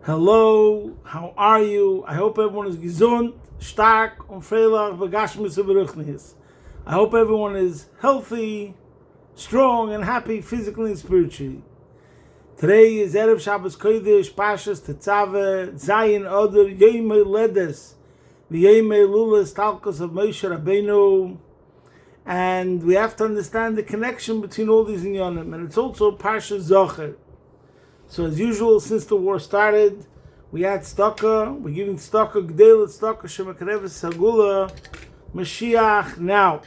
Hello, how are you? I hope everyone is gesund, stark, und freilich, begashmis und beruchnis. I hope everyone is healthy, strong, and happy physically and spiritually. Today is Erev Shabbos Kodesh, Pashas Tetzaveh, Zayin Oder, Yemei Ledes, the Yemei Lulas, Talkos of Moshe Rabbeinu, and we have to understand the connection between all these inyanim, and it's also Pashas Zocher. So as usual, since the war started, we had tzedakah. We're giving tzedakah, gdeilah tzedakah, shemakareves sagula, Mashiach. Now,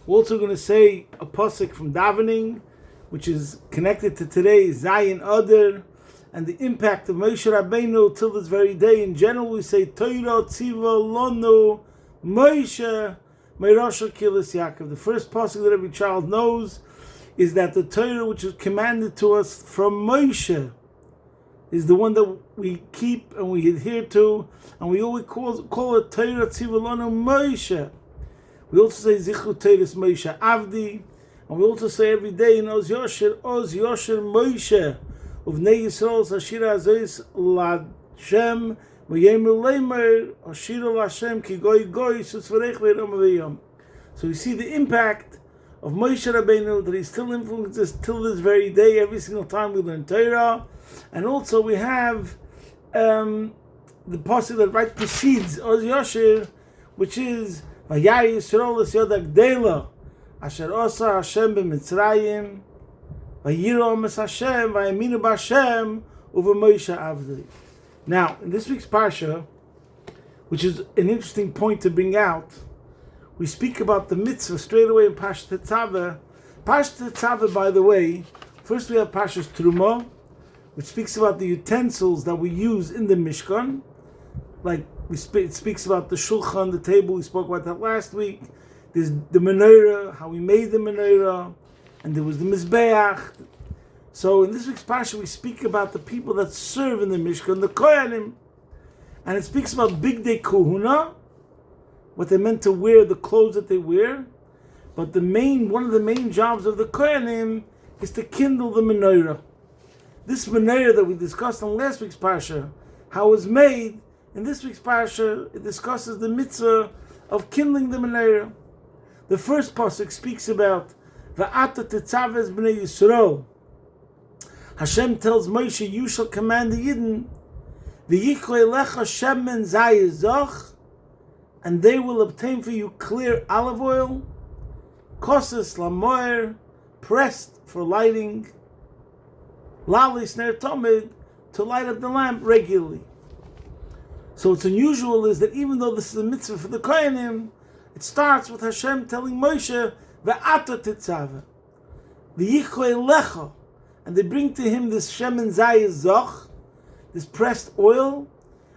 we're also going to say a pasuk from davening, which is connected to today's Zayin Adar, and the impact of Moshe Rabbeinu till this very day. In general, we say Torah tziva lonu Moshe meirasha kilas Yaakov. The first pasuk that every child knows is that the Torah which is commanded to us from Moshe is the one that we keep and we adhere to, and we always call it Torah Tziva Lanu Moshe. We also say Zichru Torahs Moshe Avdi, and we also say every day in Oz Yosher Moshe Uvnei Yisrael Hashira Azois Lashem V'Yemel Leimer Hashira Lashem Ki Goy Goy Susvarech V'Yom V'Yom. So we see the impact of Moshe Rabbeinu, that he still influences till this very day, every single time we learn Torah. And also we have the passage that right precedes Oz Yosher, which is Vayari Yisrael Es Yodak Dela Asher Osa Hashem B'Mitzrayim Vayiro Mes Hashem Vayaminu B'Hashem Uva Moshe Avdi. Now, in this week's Parsha, which is an interesting point to bring out, we speak about the mitzvah straight away in Parshat Tetzaveh. Parshat Tetzaveh, by the way, first we have Parshat Truma, which speaks about the utensils that we use in the Mishkan. Like it speaks about the shulchan, the table. We spoke about that last week. There's the menorah, how we made the menorah, and there was the mizbeach. So in this week's Parsha, we speak about the people that serve in the Mishkan, the kohanim, and it speaks about Big Day Kohuna, what they're meant to wear, the clothes that they wear. But one of the main jobs of the Kohanim is to kindle the menorah. This menorah that we discussed on last week's Parsha, how it was made, in this week's Parsha, it discusses the mitzvah of kindling the menorah. The first pasuk speaks about Va'ata Tetzaveh b'nei Yisrael. Hashem tells Moshe, you shall command the Yidden, V'yichoi lecha shemen zayizach, and they will obtain for you clear olive oil, kosas lamoir, pressed for lighting, lalis ner tomid, to light up the lamp regularly. So what's unusual is that even though this is a mitzvah for the Kohanim, it starts with Hashem telling Moshe, Ve'ata Tetzaveh, V'yichoi lecha, and they bring to him this shemen zayizach, this pressed oil.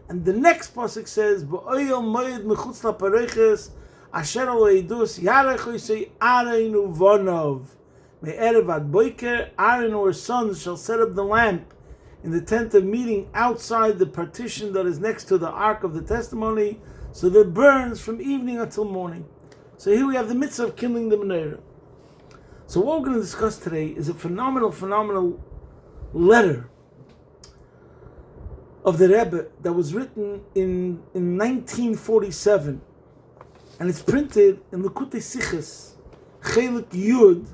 And the next pasuk says, "Ba'oyel moed mechutz lapareches asher lo edus yarechu say Aaron uvonov me'erev ad boiker. Aaron or his sons shall set up the lamp in the tent of meeting outside the partition that is next to the ark of the testimony, so that it burns from evening until morning." So here we have the mitzvah of kindling the menorah. So what we're going to discuss today is a phenomenal letter of the Rebbe that was written in 1947, and it's printed in Likutei Sichos, Chelik Yud,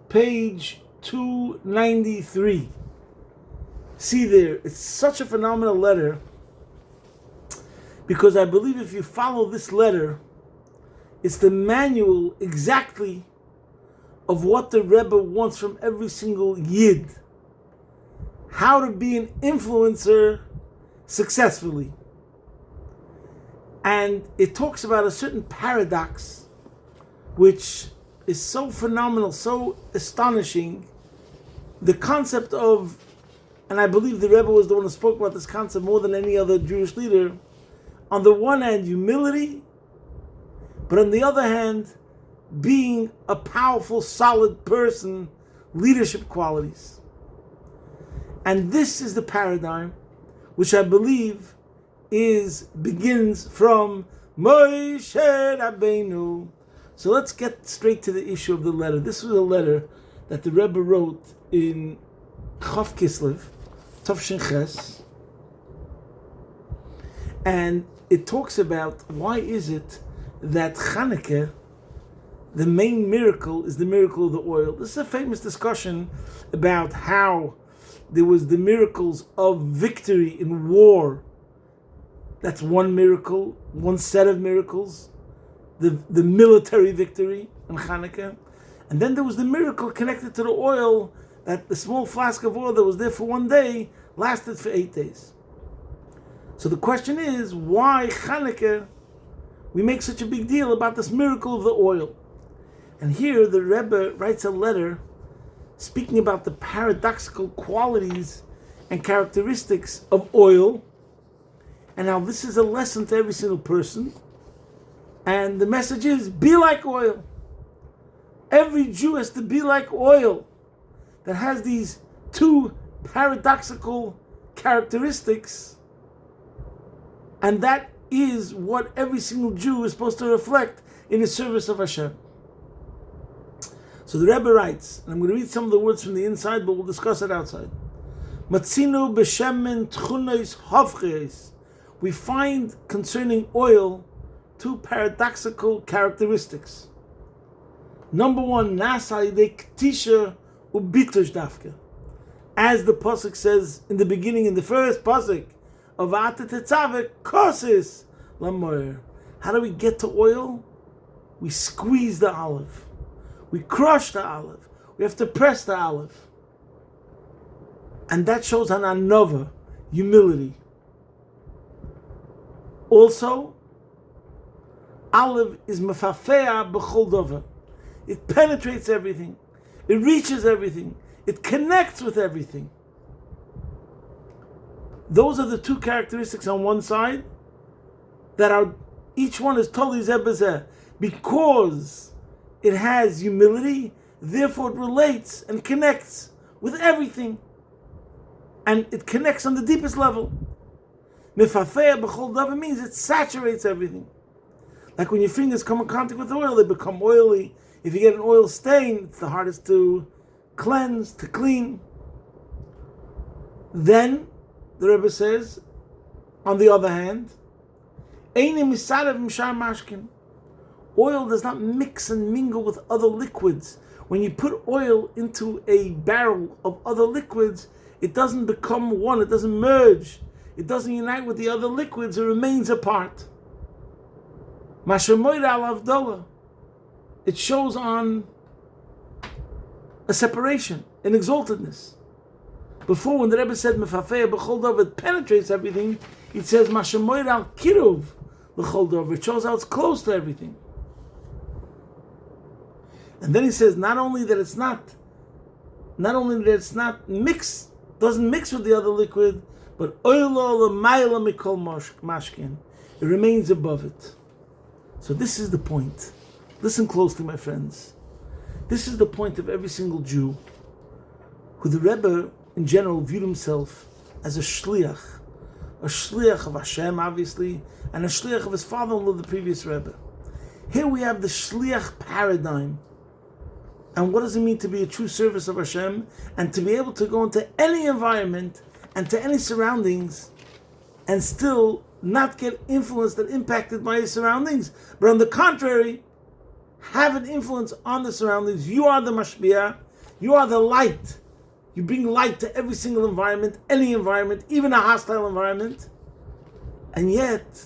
page 293. See there, it's such a phenomenal letter, because I believe if you follow this letter, it's the manual exactly of what the Rebbe wants from every single Yid. How to be an influencer successfully. And it talks about a certain paradox which is so phenomenal, so astonishing. The concept of, and I believe the Rebbe was the one who spoke about this concept more than any other Jewish leader, on the one hand humility, but on the other hand being a powerful, solid person, leadership qualities. And this is the paradigm which I believe begins from Moshe Rabbeinu. So let's get straight to the issue of the letter. This was a letter that the Rebbe wrote in Chav Kislev, Tov Shin Ches, And it talks about why is it that Chanukah, the main miracle, is the miracle of the oil. This is a famous discussion about how there was the miracles of victory in war. That's one miracle, one set of miracles, the military victory in Chanukah. And then there was the miracle connected to the oil, that the small flask of oil that was there for one day lasted for 8 days. So the question is, why Chanukah, we make such a big deal about this miracle of the oil? And here the Rebbe writes a letter speaking about the paradoxical qualities and characteristics of oil, and how this is a lesson to every single person. And the message is, be like oil. Every Jew has to be like oil that has these two paradoxical characteristics, and that is what every single Jew is supposed to reflect in the service of Hashem. So the Rebbe writes, and I'm going to read some of the words from the inside, but we'll discuss it outside. Matzinu b'shemen tchunos havcheis. We find concerning oil two paradoxical characteristics. Number one, nasa yidei k'tisha ubitush dafka. As the pasuk says in the beginning, in the first pasuk of Tetzaveh, kosis lamoyer. How do we get to oil? We squeeze the olive. We crush the olive. We have to press the olive. And that shows an anova, humility. Also, olive is mefafea b'chol dover. It penetrates everything. It reaches everything. It connects with everything. Those are the two characteristics on one side that are, each one is totally zebazeh. Because it has humility, therefore it relates and connects with everything. And it connects on the deepest level. Mefafea b'chol davar means it saturates everything. Like when your fingers come in contact with oil, they become oily. If you get an oil stain, it's the hardest to cleanse, to clean. Then, the Rebbe says, on the other hand, oil does not mix and mingle with other liquids. When you put oil into a barrel of other liquids, it doesn't become one, it doesn't merge, it doesn't unite with the other liquids, it remains apart. It shows on a separation, an exaltedness. Before, when the Rebbe said mefafea b'chol davar, it penetrates everything, it says mashamoyer al kiruv b'chol davar, it shows how it's close to everything. And then he says not only that it's not mixed, doesn't mix with the other liquid, but oilo l'mayla mikol mashkin, it remains above it. So this is the point. Listen closely, my friends. This is the point of every single Jew, who the Rebbe in general viewed himself as a shliach of Hashem, obviously, and a shliach of his father-in-law, the previous Rebbe. Here we have the shliach paradigm. And what does it mean to be a true service of Hashem, and to be able to go into any environment and to any surroundings and still not get influenced and impacted by his surroundings, but on the contrary, have an influence on the surroundings. You are the mashpia, you are the light. You bring light to every single environment, any environment, even a hostile environment. And yet,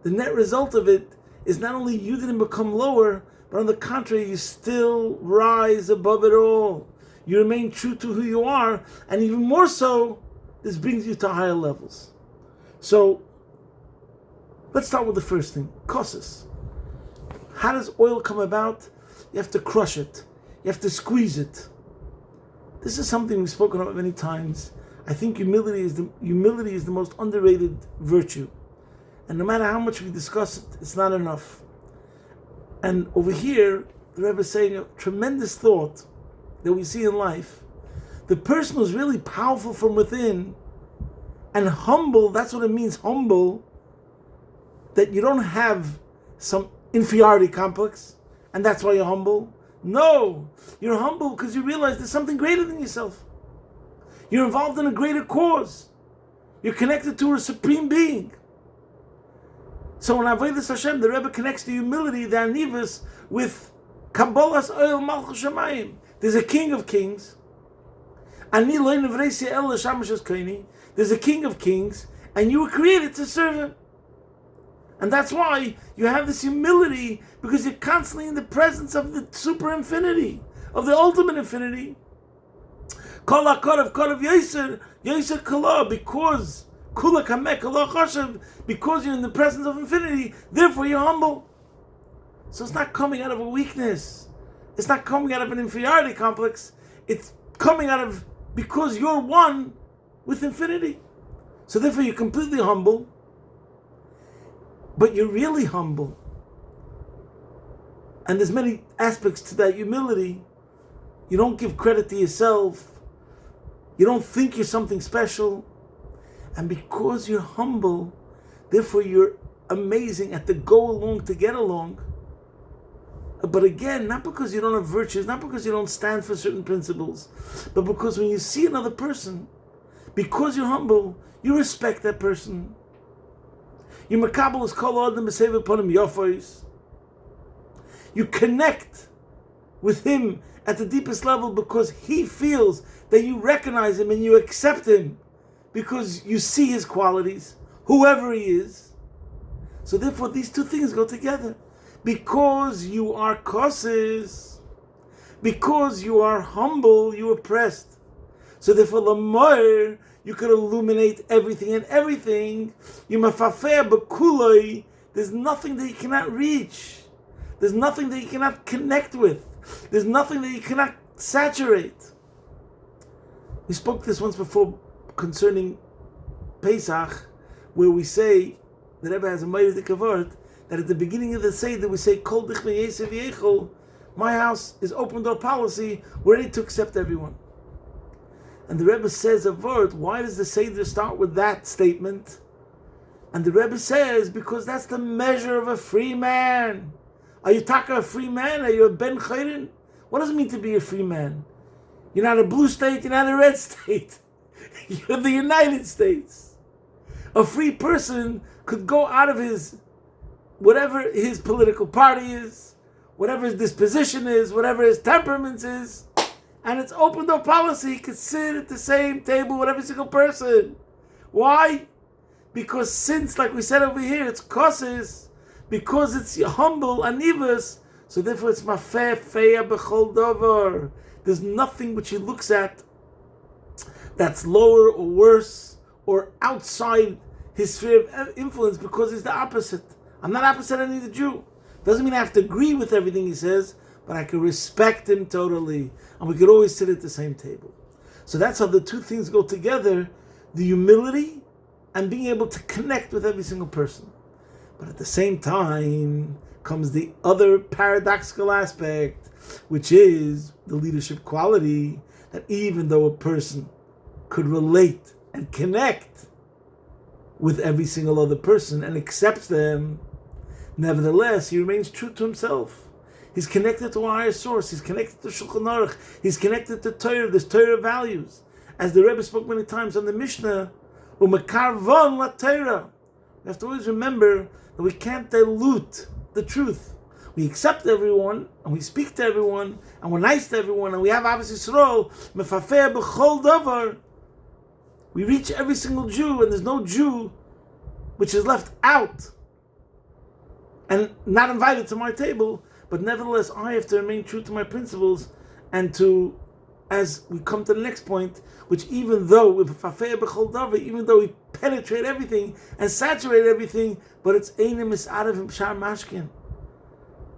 the net result of it is not only you didn't become lower, but on the contrary, you still rise above it all. You remain true to who you are, and even more so, this brings you to higher levels. So, let's start with the first thing, kosis. How does oil come about? You have to crush it. You have to squeeze it. This is something we've spoken about many times. I think humility is the most underrated virtue. And no matter how much we discuss it, it's not enough. And over here, the Rebbe is saying a tremendous thought that we see in life. The person who's really powerful from within and humble, that's what it means, humble, that you don't have some inferiority complex, and that's why you're humble. No, you're humble because you realize there's something greater than yourself. You're involved in a greater cause. You're connected to a supreme being. So in Avodas Hashem, the Rebbe connects the humility, the anivus, with Kabbalas Oil Malchus Shemayim. There's a King of Kings. There's a King of Kings, and you were created to serve Him. And that's why you have this humility, because you're constantly in the presence of the super infinity, of the ultimate infinity. Kol HaKorav Korav Yoser Kala, because Kula Kamek Kala Choshev, because you're in the presence of infinity, therefore you're humble. So it's not coming out of a weakness. It's not coming out of an inferiority complex. It's coming out of, because you're one with infinity. So therefore you're completely humble, but you're really humble. And there's many aspects to that humility. You don't give credit to yourself. You don't think you're something special. And because you're humble, therefore you're amazing at the go along to get along. But again, not because you don't have virtues, not because you don't stand for certain principles, but because when you see another person, because you're humble, you respect that person. You makabel is kol adam b'seva panim yafos. You connect with him at the deepest level because he feels that you recognize him and you accept him because you see his qualities, whoever he is. So therefore these two things go together. Because you are kosses, because you are humble, you are oppressed. So therefore Lamar, you could illuminate everything and everything. You mafafeh b'kuloi, there's nothing that you cannot reach. There's nothing that you cannot connect with. There's nothing that you cannot saturate. We spoke this once before concerning Pesach, where we say, the Rebbe has a mighty kavod, that at the beginning of the Seder we say, Kol dich v'yesev yechol, my house is open door policy, we're ready to accept everyone. And the Rebbe says a word, why does the Seder start with that statement? And the Rebbe says, because that's the measure of a free man. Are you a free man? Are you a ben chayrin? What does it mean to be a free man? You're not a blue state, you're not a red state. You're the United States. A free person could go out of his, whatever his political party is, whatever his disposition is, whatever his temperament is, and it's open door policy. He could sit at the same table with every single person. Why? Because since, like we said over here, it's kosses, because it's humble, anivus, so therefore it's mafeh feya b'chol dover. There's nothing which he looks at that's lower or worse or outside his sphere of influence, because he's the opposite. I'm not opposite any of the Jew. Doesn't mean I have to agree with everything he says, but I can respect him totally. And we could always sit at the same table. So that's how the two things go together, the humility and being able to connect with every single person. But at the same time comes the other paradoxical aspect, which is the leadership quality, that even though a person could relate and connect with every single other person and accepts them, nevertheless, he remains true to himself. He's connected to a higher source. He's connected to Shulchan Aruch. He's connected to Torah. There's Torah values. As the Rebbe spoke many times on the Mishnah, Umekarvon la Torah. We have to always remember that we can't dilute the truth. We accept everyone, and we speak to everyone, and we're nice to everyone, and we have Avos Yisrael, mefafeh b'chol davar. We reach every single Jew, and there's no Jew which is left out and not invited to my table. But nevertheless, I have to remain true to my principles, and to, as we come to the next point, which even though we penetrate everything and saturate everything, but it's einem is out of him shar mashkin.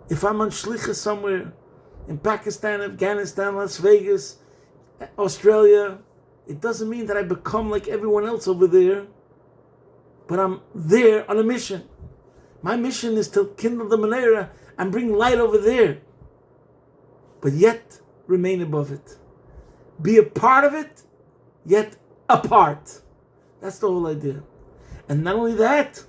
If I'm on shlichus somewhere in Pakistan, Afghanistan, Las Vegas, Australia, it doesn't mean that I become like everyone else over there, but I'm there on a mission. My mission is to kindle the menorah and bring light over there, but yet remain above it. Be a part of it, yet apart. That's the whole idea. And not only that,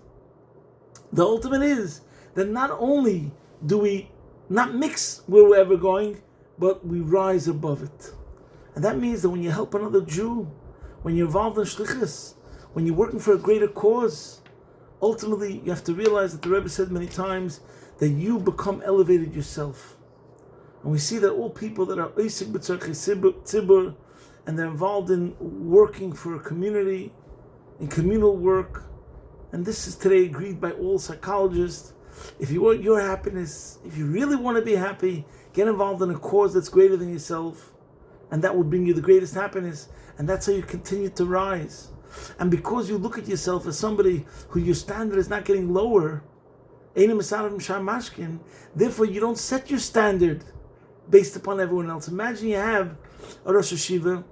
the ultimate is that not only do we not mix where we're ever going, but we rise above it. And that means that when you help another Jew, when you're involved in shlichus, when you're working for a greater cause, ultimately you have to realize that the Rebbe said many times that you become elevated yourself. And we see that all people that are oisik b'tzarchei tzibur, and they're involved in working for a community, in communal work, and this is today agreed by all psychologists. If you want your happiness, if you really want to be happy, get involved in a cause that's greater than yourself, and that will bring you the greatest happiness, and that's how you continue to rise. And because you look at yourself as somebody who your standard is not getting lower, therefore you don't set your standard based upon everyone else. Imagine you have a Rosh Hashiva.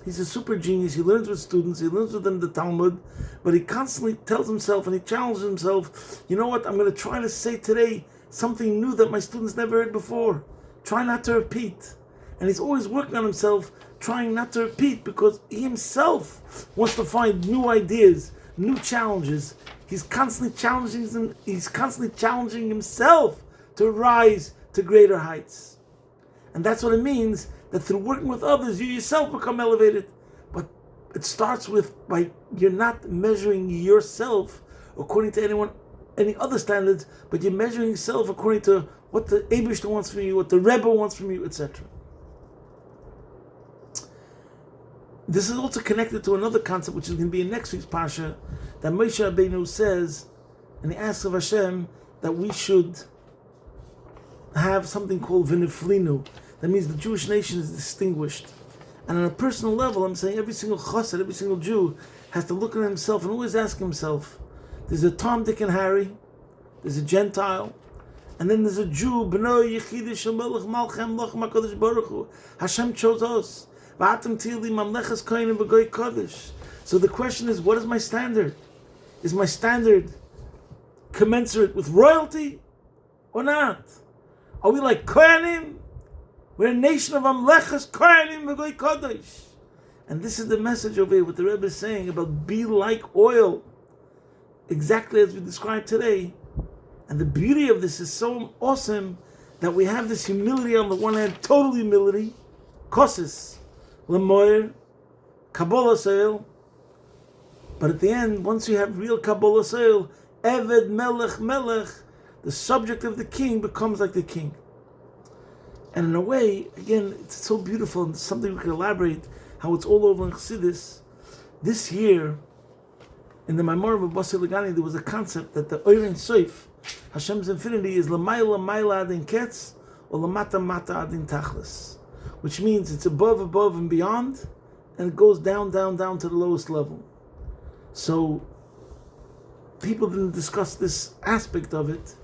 He's a super genius. He learns with students. He learns with them the Talmud. But he constantly tells himself and he challenges himself, you know what, I'm going to try to say today something new that my students never heard before. Try not to repeat. And he's always working on himself, trying not to repeat, because he himself wants to find new ideas, new challenges. He's constantly challenging himself to rise to greater heights. And that's what it means, that through working with others, you yourself become elevated. But it starts by you're not measuring yourself according to any other standards, but you're measuring yourself according to what the Eibishter wants from you, what the Rebbe wants from you, etc. This is also connected to another concept, which is going to be in next week's Parsha, that Moshe Rabbeinu says, and he asks of Hashem that we should have something called V'niflinu. That means the Jewish nation is distinguished. And on a personal level, I'm saying every single chassid, every single Jew has to look at himself and always ask himself, there's a Tom, Dick, and Harry, there's a Gentile, and then there's a Jew, B'nai Yechidah Shel Melech Malchem Lochem HaKadosh Baruch Hu. Hashem chose us. So the question is, what is my standard? Is my standard commensurate with royalty or not? Are we like Kohanim? We're a nation of Amlechas Kohanim v'goy Kodesh. And this is the message over here, what the Rebbe is saying about be like oil, exactly as we described today. And the beauty of this is so awesome that we have this humility on the one hand, total humility, kosis, Lemoir, Kabbalah Seil. But at the end, once you have real Kabbalah Seil, Eved Melech Melech, the subject of the king becomes like the king. And in a way, again, it's so beautiful and something we can elaborate how it's all over in Chassidus. This year, in the Maimor of Basi Legani, there was a concept that the Oirin Soif, Hashem's infinity, is Lamaila Maila Adin Ketz or Lamata Mata Adin Tachlis, which means it's above, and beyond, and it goes down to the lowest level. So people didn't discuss this aspect of it,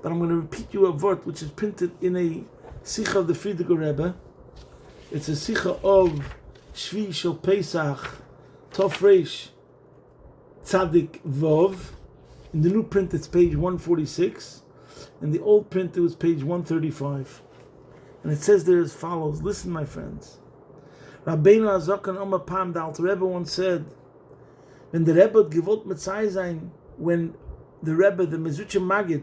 but I'm going to repeat you a word which is printed in a Sicha of the Friediger Rebbe. It's a Sicha of Shvi Shel Pesach, Tov Reish Tzadik Vov. In the new print it's page 146. In the old print it was page 135. And it says there as follows. Listen, my friends. Rabbeinu Azakan Omar Pam, the Alter Rebbe once said, when the Rebbe gewollt Metzai sein, when the Rebbe, the Mezuche Magid,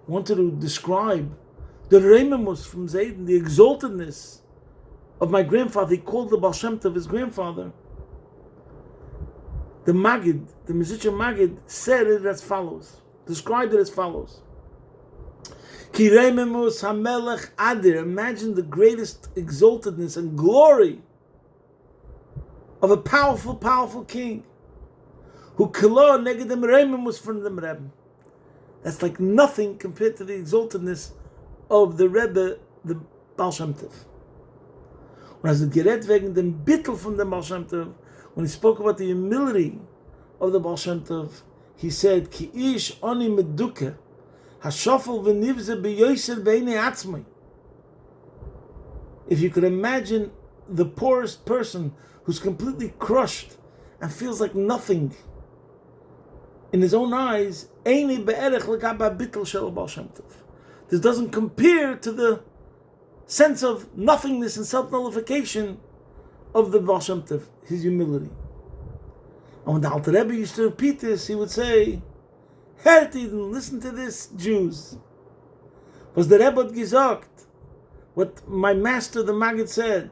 wanted to describe the Reimemus from Zayden, the exaltedness of my grandfather, he called the Baal Shem Tov his grandfather. The Magid, the Mezuche Magid, said it as follows, described it as follows. Ki Reimemus HaMelech Adir, imagine the greatest exaltedness and glory of a powerful king, who kilo negedem Reimemus from the Rebbe. That's like nothing compared to the exaltedness of the Rebbe, the Baal Shem Tov. When as the Geret wegen dem Bittel from the Baal Shem Tov, when he spoke about the humility of the Baal Shem Tov, he said, Ki ish oni meduke, hashofel v'nivze b'yoser b'einei atzmai. If you could imagine the poorest person who's completely crushed and feels like nothing in his own eyes, einei be'erech l'gaba bittel shel Baal Shem Tov. This doesn't compare to the sense of nothingness and self-nullification of the Baal Shem Tov, his humility. And when the Alter Rebbe used to repeat this, he would say, Hertiden, listen to this, Jews. Was the Rebbe gesagt, what my master, the Maggid, said,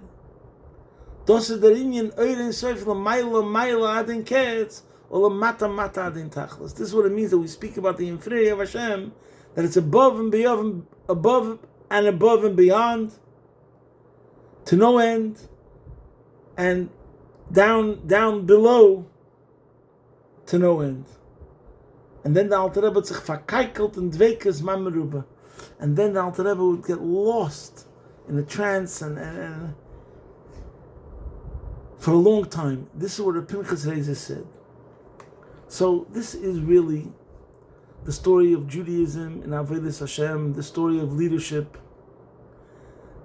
Das ist der Inyan Euren Seufel Meila Adin Ketz This is what it means that we speak about the Infrei of Hashem, that it's above and beyond, above and beyond, to no end, and down below, to no end. And then the Alter Rebbe sich verkeikelt in dveikes mameruba. And then the Alter Rebbe would get lost in a trance and for a long time. This is what the Pinchas Rezer said. So this is really the story of Judaism and Avodas Hashem, the story of leadership.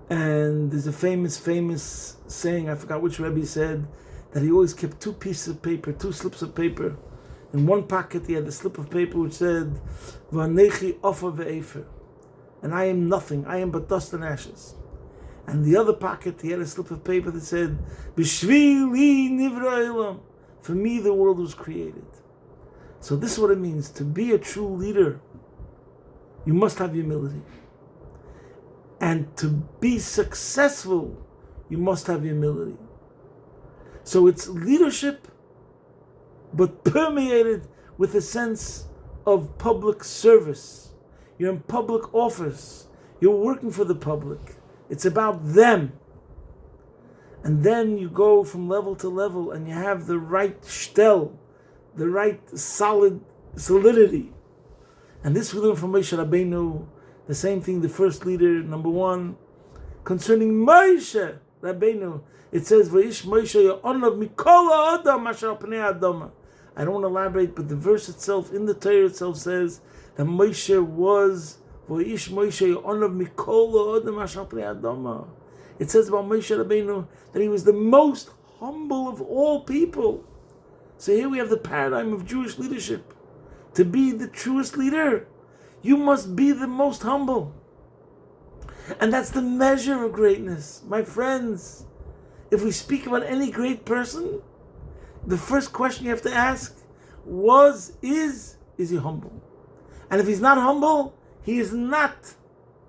And there's a famous saying, I forgot which Rebbe said, that he always kept two pieces of paper, two slips of paper. In one pocket he had a slip of paper which said, V'anechi ofa ve'efer, and I am nothing, I am but dust and ashes. And the other pocket he had a slip of paper that said, B'shvili nivra elam, for me the world was created. So this is what it means, to be a true leader, you must have humility. And to be successful, you must have humility. So it's leadership, but permeated with a sense of public service. You're in public office. You're working for the public. It's about them. And then you go from level to level and you have the right shtel, the right solidity. And this we learn from Moshe Rabbeinu, the same thing, the first leader, number one, concerning Moshe Rabbeinu. It says, "V'ish Moshe ya'onav mikol ha'adam asher al pnei ha'adama." I don't want to elaborate, but the verse itself, in the Torah itself, says that Moshe was, "V'ish Moshe ya'onav mikol ha'adam asher al pnei ha'adama." It says about Moshe Rabbeinu that he was the most humble of all people. So here we have the paradigm of Jewish leadership. To be the truest leader, you must be the most humble. And that's the measure of greatness. My friends, if we speak about any great person, the first question you have to ask is he humble? And if he's not humble, he is not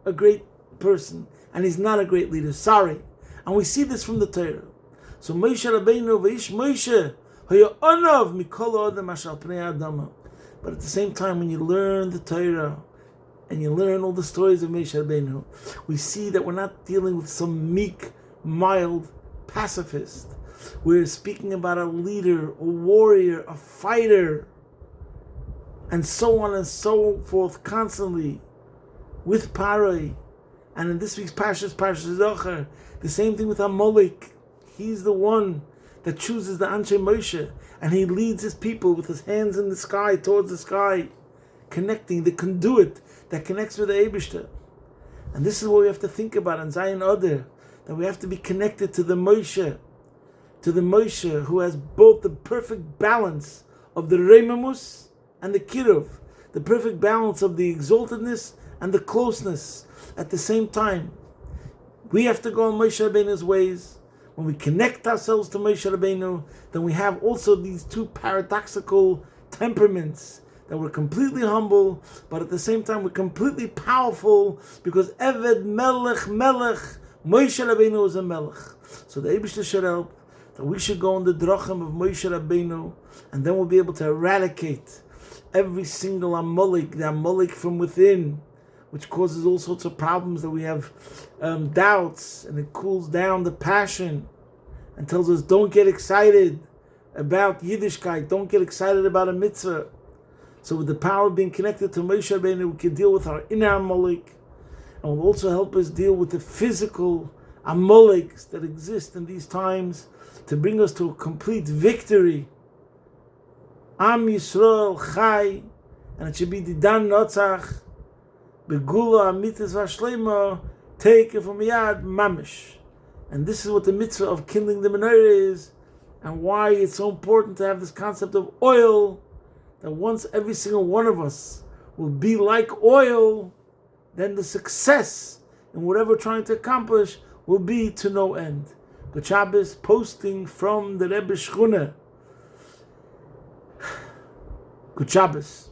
a great person. And he's not a great leader. Sorry. And we see this from the Torah. So Moshe Rabbeinu v'ish Moshe haya'onav mikol ha'adam asher al pnei ha'adama. But at the same time, when you learn the Torah and you learn all the stories of Moshe Rabbeinu, we see that we're not dealing with some meek, mild pacifist. We're speaking about a leader, a warrior, a fighter, and so on and so forth, constantly with Paroi. And in this week's Parshas Zocher, the same thing with Amalek. He's the one that chooses the Anshe Moshe, and he leads his people with his hands in the sky, towards the sky, connecting, the conduit that connects with the Eibishter. And this is what we have to think about in Zion Oder, that we have to be connected to the Moshe who has both the perfect balance of the Reimamus and the Kiruv, the perfect balance of the exaltedness and the closeness at the same time. We have to go on Moshe Rabbeinu's ways. When we connect ourselves to Moshe Rabbeinu, then we have also these two paradoxical temperaments, that we're completely humble, but at the same time we're completely powerful, because Eved Melech, Moshe Rabbeinu is a Melech. So the Eibishter should help, that we should go on the drachim of Moshe Rabbeinu, and then we'll be able to eradicate every single Amalek, the Amalek from within, which causes all sorts of problems, that we have doubts, and it cools down the passion and tells us, don't get excited about Yiddishkeit, don't get excited about a mitzvah. So with the power of being connected to Moshe Rabbeinu, we can deal with our inner Amalek, and will also help us deal with the physical Amaleks that exist in these times, to bring us to a complete victory. Am Yisrael Chai, and it should be the Dan Notzach, Begula Amitis Vashlema, take it from Yad Mamish. And this is what the mitzvah of kindling the menorah is, and why it's so important to have this concept of oil, that once every single one of us will be like oil, then the success in whatever we're trying to accomplish will be to no end. Good Shabbos, posting from the Rebbe Shchuna. Good Shabbos.